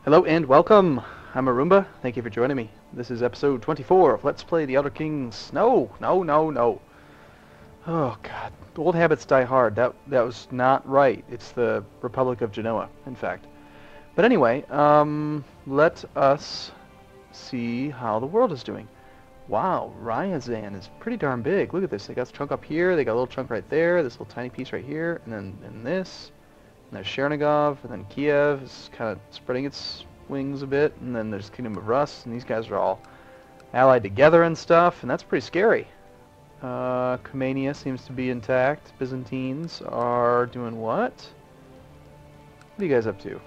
Hello and welcome. I'm Arumba. Thank you for joining me. This is episode 24 of Let's Play the Outer Kings. No. Oh god. Old habits die hard. That was not right. It's the Republic of Genoa, in fact. But anyway, let us see how the world is doing. Wow, Ryazan is pretty darn big. Look at this. They got a chunk up here, they got a little chunk right there, this little tiny piece right here, and this. And there's Chernigov, and then Kiev is kind of spreading its wings a bit, and then there's Kingdom of Rus, and these guys are all allied together and stuff, and that's pretty scary. Comania seems to be intact. Byzantines are doing what? What are you guys up to?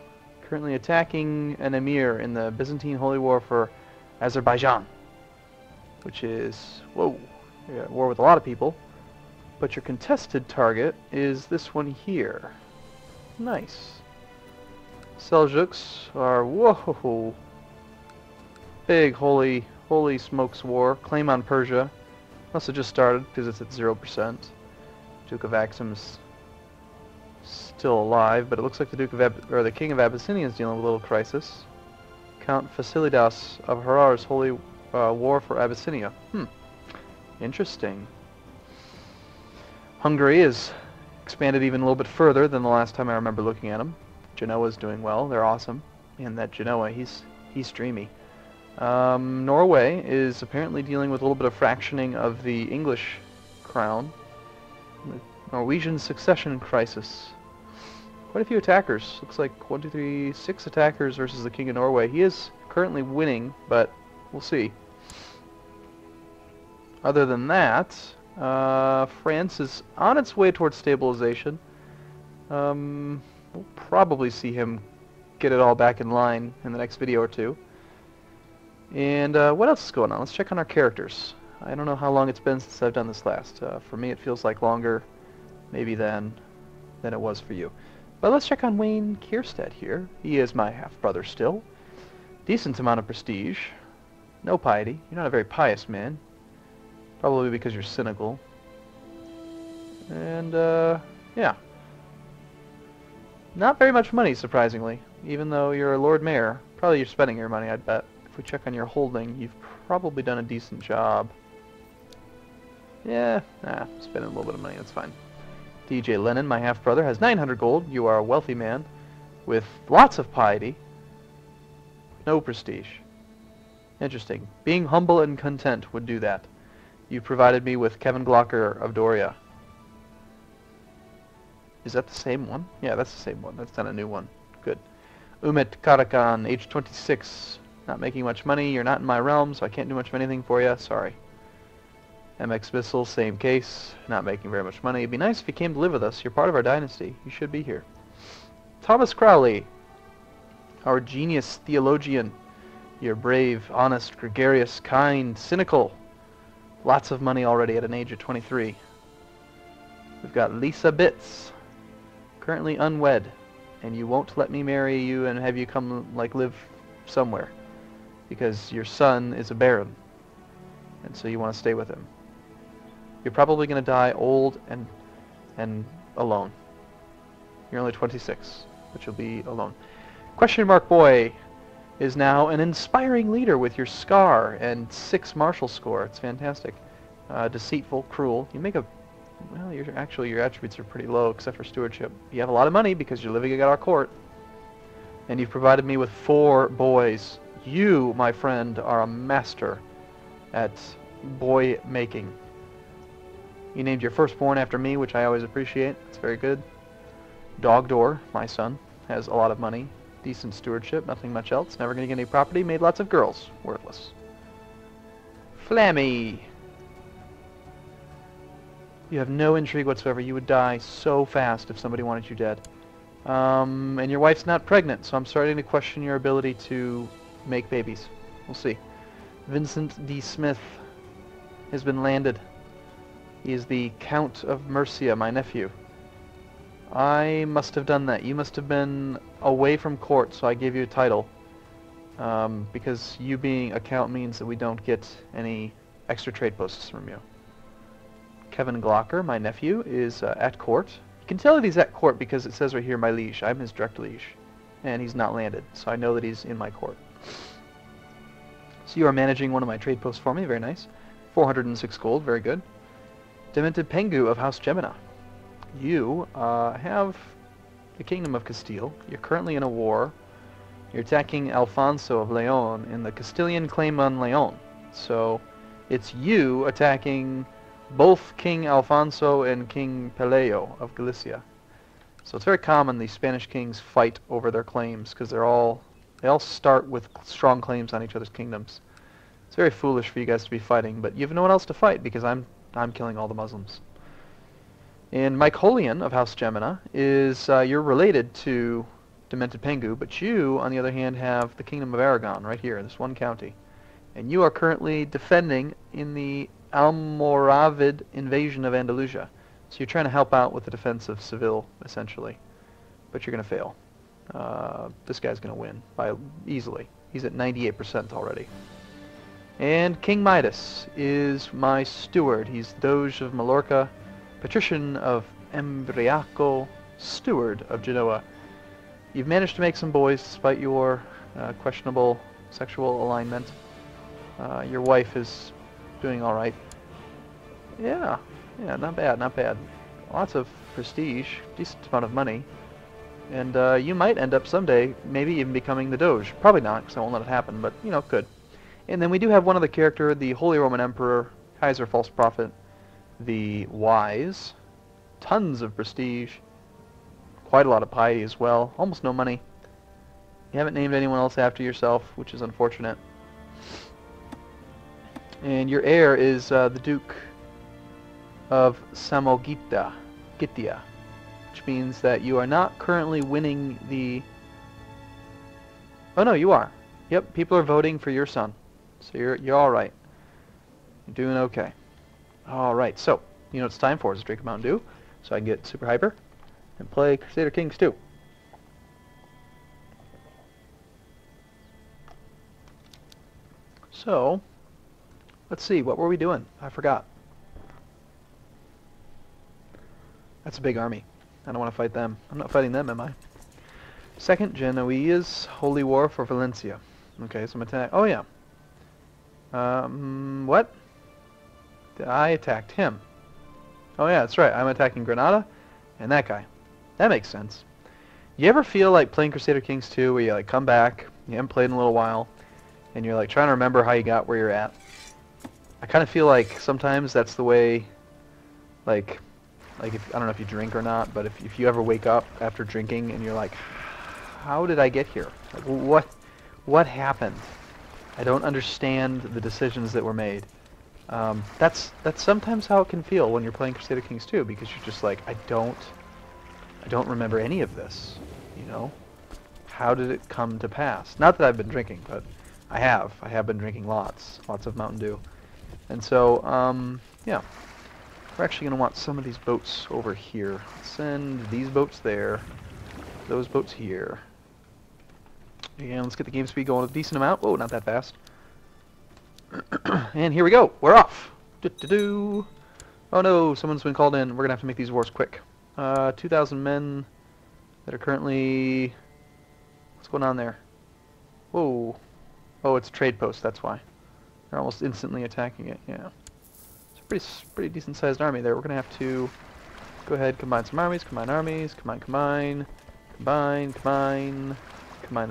Currently attacking an emir in the Byzantine Holy War for Azerbaijan, which is, whoa, you're at war with a lot of people, but your contested target is this one here. Nice. Seljuks are, whoa, big holy smokes war. Claim on Persia. Must have just started because it's at 0%. Duke of Axum's still alive, but it looks like the the King of Abyssinia is dealing with a little crisis. Count Fasilidas of Harar's holy war for Abyssinia. Interesting. Hungary is expanded even a little bit further than the last time I remember looking at them. Genoa's doing well. They're awesome. And that Genoa, he's dreamy. Norway is apparently dealing with a little bit of fractioning of the English crown. The Norwegian succession crisis. Quite a few attackers. Looks like 1, 2, 3, 6 attackers versus the King of Norway. He is currently winning, but we'll see. Other than that, France is on its way towards stabilization. We'll probably see him get it all back in line in the next video or two. And what else is going on? Let's check on our characters. I don't know how long it's been since I've done this last. For me it feels like longer maybe than it was for you. But let's check on Wayne Kierstead here. He is my half-brother still. Decent amount of prestige. No piety. You're not a very pious man. Probably because you're cynical. And, yeah. Not very much money, surprisingly. Even though you're a Lord Mayor. Probably you're spending your money, I'd bet. If we check on your holding, you've probably done a decent job. Yeah, spending a little bit of money, that's fine. DJ Lennon, my half-brother, has 900 gold. You are a wealthy man with lots of piety. No prestige. Interesting. Being humble and content would do that. You provided me with Kevin Glocker of Doria. Is that the same one? Yeah, that's the same one. That's not a new one. Good. Umit Karakan, age 26. Not making much money. You're not in my realm, so I can't do much of anything for you. Sorry. MX Bissell, same case. Not making very much money. It'd be nice if you came to live with us. You're part of our dynasty. You should be here. Thomas Crowley, our genius theologian. You're brave, honest, gregarious, kind, cynical. Lots of money already at an age of 23. We've got Lisa Bitts, currently unwed, and you won't let me marry you and have you come, like, live somewhere, because your son is a baron, and so you want to stay with him. You're probably going to die old and alone. You're only 26, but you'll be alone. Question Mark Boy is now an inspiring leader with your scar and 6 martial score. It's fantastic. Deceitful, cruel. You make a... Well, your attributes are pretty low except for stewardship. You have a lot of money because you're living at our court. And you've provided me with 4 boys. You, my friend, are a master at boy making. You named your firstborn after me, which I always appreciate. It's very good. Dogdor, my son, has a lot of money. Decent stewardship, nothing much else. Never going to get any property. Made lots of girls. Worthless. Flammy. You have no intrigue whatsoever. You would die so fast if somebody wanted you dead. And your wife's not pregnant, so I'm starting to question your ability to make babies. We'll see. Vincent D. Smith has been landed. He is the Count of Mercia, my nephew. I must have done that. You must have been away from court, so I gave you a title. Because you being a count means that we don't get any extra trade posts from you. Kevin Glocker, my nephew, is at court. You can tell that he's at court because it says right here, my liege. I'm his direct liege. and he's not landed, so I know that he's in my court. So you are managing one of my trade posts for me, very nice. 406 gold, very good. Demented Pengu of House Gemina. You have the Kingdom of Castile. You're currently in a war. You're attacking Alfonso of Leon in the Castilian claim on Leon. So it's you attacking both King Alfonso and King Peleo of Galicia. So it's very common the Spanish kings fight over their claims because they all start with strong claims on each other's kingdoms. It's very foolish for you guys to be fighting, but you have no one else to fight because I'm killing all the Muslims. And Mike Holian of House Gemina is you're related to Demented Pengu, but you, on the other hand, have the Kingdom of Aragon right here, this one county. And you are currently defending in the Almoravid invasion of Andalusia. So you're trying to help out with the defense of Seville, essentially. But you're going to fail. This guy's going to win by easily. He's at 98% already. And King Midas is my steward. He's Doge of Mallorca, Patrician of Embriaco, Steward of Genoa. You've managed to make some boys despite your questionable sexual alignment. Your wife is doing all right. Yeah, not bad, not bad. Lots of prestige, decent amount of money. And you might end up someday maybe even becoming the Doge. Probably not, because I won't let it happen, but, you know, could. And then we do have one other character, the Holy Roman Emperor, Kaiser False Prophet, the Wise. Tons of prestige. Quite a lot of piety as well. Almost no money. You haven't named anyone else after yourself, which is unfortunate. And your heir is the Duke of Samogita, Gitia, which means that you are not currently winning the... Oh no, you are. Yep, people are voting for your son. So you're all right. You're doing okay. All right, so you know what it's time for is a drink of Mountain Dew, so I can get super hyper and play Crusader Kings 2. So let's see, what were we doing? I forgot. That's a big army. I don't want to fight them. I'm not fighting them, am I? Second Genoese Holy War for Valencia. Okay, so I'm attacking... Oh, yeah. What? I attacked him. Oh, yeah, that's right. I'm attacking Granada and that guy. That makes sense. You ever feel like playing Crusader Kings 2 where you, like, come back, you haven't played in a little while, and you're, like, trying to remember how you got where you're at? I kind of feel like sometimes that's the way, like if, I don't know if you drink or not, but if you ever wake up after drinking and you're like, how did I get here? Like, what happened? I don't understand the decisions that were made. That's sometimes how it can feel when you're playing Crusader Kings 2, because you're just like, I don't remember any of this, you know? How did it come to pass? Not that I've been drinking, but I have been drinking lots of Mountain Dew. And so, yeah, we're actually going to want some of these boats over here. Send these boats there, those boats here. And let's get the game speed going a decent amount. Oh, not that fast. And here we go. We're off. Do-do-do. Oh no, someone's been called in. We're going to have to make these wars quick. 2,000 men that are currently... What's going on there? Whoa. Oh, it's a trade post, that's why. They're almost instantly attacking it, yeah. It's a pretty decent-sized army there. We're going to have to go ahead, combine some armies, combine the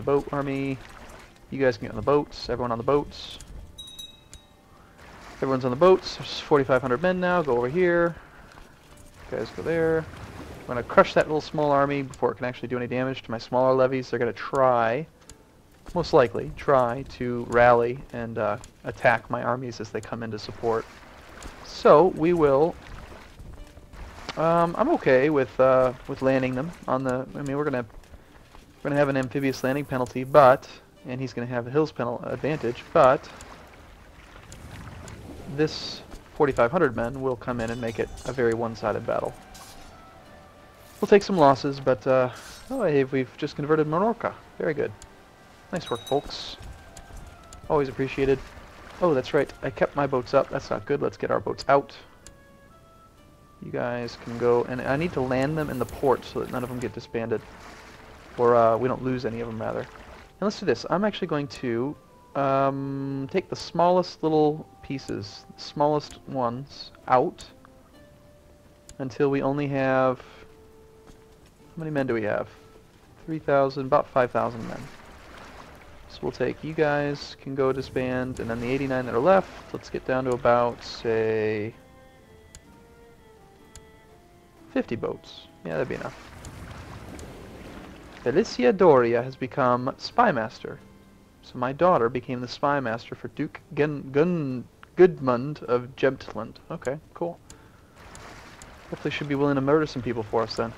boat army. You guys can get on the boats, everyone on the boats. Everyone's on the boats. There's 4,500 men now. Go over here. You guys go there. I'm going to crush that little small army before it can actually do any damage to my smaller levies. They're going to try, most likely, to rally and attack my armies as they come in to support. So we will... I'm okay with landing them on the... I mean, we're gonna have an amphibious landing penalty, but... And he's gonna have a hills advantage, but... This 4,500 men will come in and make it a very one-sided battle. We'll take some losses, but... oh, hey, we've just converted Menorca. Very good. Nice work, folks. Always appreciated. Oh, that's right. I kept my boats up. That's not good. Let's get our boats out. You guys can go, and I need to land them in the port so that none of them get disbanded. or we don't lose any of them, rather. And let's do this. I'm actually going to take the smallest little pieces, the smallest ones, out until we only have... How many men do we have? 3,000, about 5,000 men. So we'll take, you guys can go disband, and then the 89 that are left, let's get down to about, say, 50 boats. Yeah, that'd be enough. Felicia Doria has become spy master. So my daughter became the spy master for Duke Gudmund of Jemtland. Okay, cool. Hopefully she'll be willing to murder some people for us then.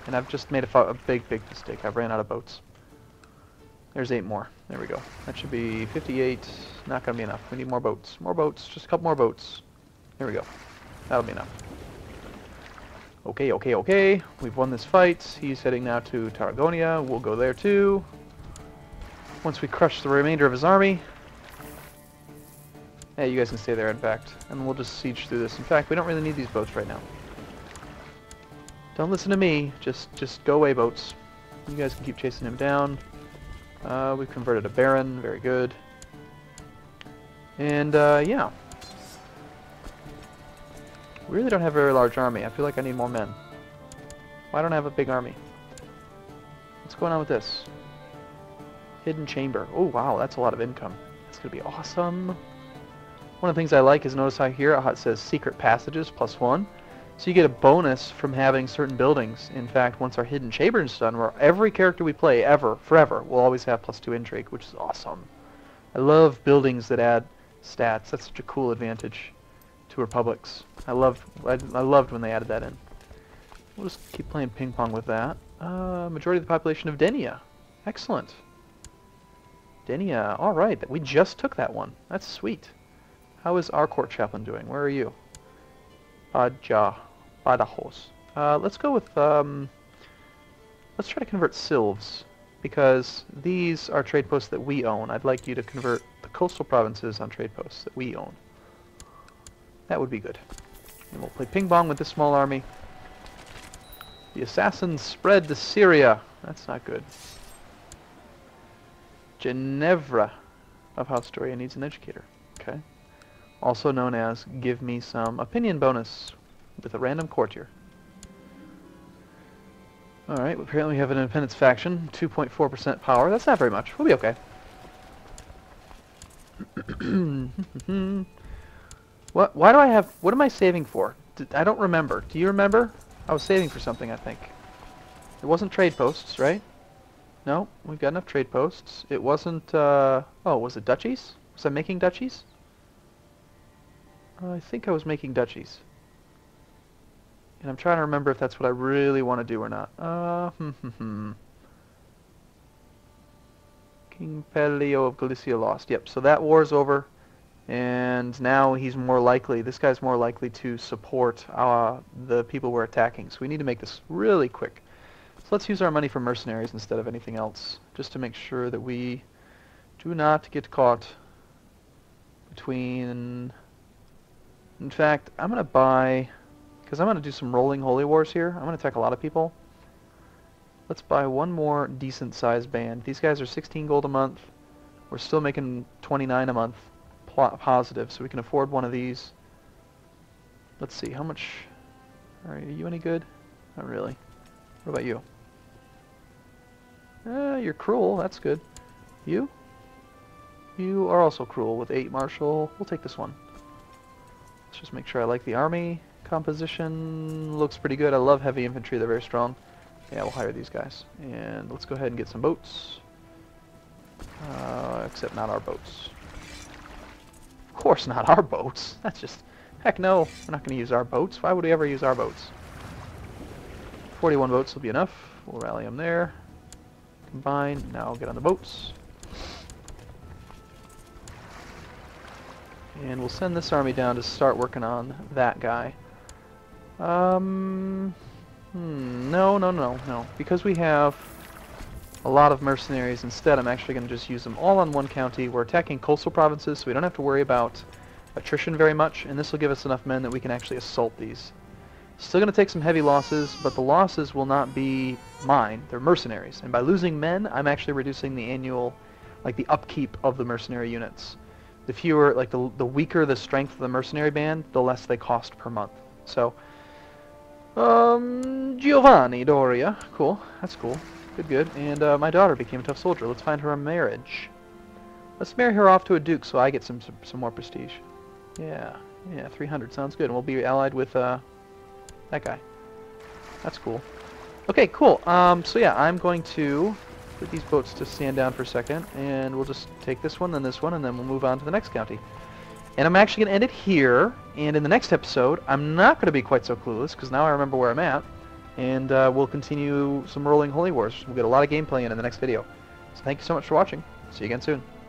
And I've just made a big mistake. I've ran out of boats. There's 8 more. There we go. That should be 58. Not going to be enough. We need more boats. More boats. Just a couple more boats. There we go. That'll be enough. Okay. We've won this fight. He's heading now to Tarragona. We'll go there too. Once we crush the remainder of his army. Yeah, you guys can stay there, in fact. And we'll just siege through this. In fact, we don't really need these boats right now. Don't listen to me. Just go away, boats. You guys can keep chasing him down. We've converted a baron. Very good. And, yeah. We really don't have a very large army. I feel like I need more men. Why don't I have a big army? What's going on with this? Hidden chamber. Oh, wow, that's a lot of income. That's going to be awesome. One of the things I like is notice how here it says secret passages +1. So you get a bonus from having certain buildings. In fact, once our hidden chamber is done, where every character we play ever, forever, will always have +2 intrigue, which is awesome. I love buildings that add stats. That's such a cool advantage to republics. I loved when they added that in. We'll just keep playing ping pong with that. Majority of the population of Denia. Excellent. Denia, alright, we just took that one. That's sweet. How is our court chaplain doing? Where are you? Badajoz. Let's go with, let's try to convert Sylves, because these are trade posts that we own. I'd like you to convert the coastal provinces on trade posts that we own. That would be good. And we'll play ping pong with this small army. The assassins spread to Syria. That's not good. Ginevra of House Doria needs an educator. Okay. Also known as give me some opinion bonus with a random courtier. Alright, apparently we have an independence faction. 2.4% power. That's not very much. We'll be okay. Why do I have... What am I saving for? I don't remember. Do you remember? I was saving for something, I think. It wasn't trade posts, right? No, we've got enough trade posts. It wasn't... Oh, was it duchies? Was I making duchies? I think I was making duchies. And I'm trying to remember if that's what I really want to do or not. King Pelio of Galicia lost. Yep, so that war's over. And now he's more likely, this guy's more likely to support the people we're attacking. So we need to make this really quick. So let's use our money for mercenaries instead of anything else, just to make sure that we do not get caught between... In fact, I'm going to buy, because I'm going to do some rolling holy wars here. I'm going to attack a lot of people. Let's buy one more decent sized band. These guys are 16 gold a month. We're still making 29 a month. Positive, so we can afford one of these. Let's see, how much... Are you any good? Not really. What about you? You're cruel, that's good. You? You are also cruel with 8 martial. We'll take this one. Let's just make sure I like the army composition. Looks pretty good. I love heavy infantry, they're very strong. Yeah, we'll hire these guys. And let's go ahead and get some boats. Except not our boats. Of course not our boats. That's just... Heck no, we're not going to use our boats. Why would we ever use our boats? 41 boats will be enough. We'll rally them there. Combine. Now I'll get on the boats. And we'll send this army down to start working on that guy. No. Because we have a lot of mercenaries, instead I'm actually going to just use them all on one county. We're attacking coastal provinces, so we don't have to worry about attrition very much, and this will give us enough men that we can actually assault these. Still going to take some heavy losses, but the losses will not be mine. They're mercenaries. And by losing men, I'm actually reducing the annual, like the upkeep of the mercenary units. The fewer, like the weaker the strength of the mercenary band, the less they cost per month. So, Giovanni Doria. Cool. That's cool. Good, good. And my daughter became a tough soldier. Let's find her a marriage. Let's marry her off to a duke so I get some more prestige. Yeah, 300 sounds good. And we'll be allied with that guy. That's cool. Okay, cool. So yeah, I'm going to put these boats to stand down for a second, and we'll just take this one, then this one, and then we'll move on to the next county. And I'm actually going to end it here, and in the next episode, I'm not going to be quite so clueless, because now I remember where I'm at, and we'll continue some rolling holy wars. We'll get a lot of gameplay in the next video. So thank you so much for watching. See you again soon.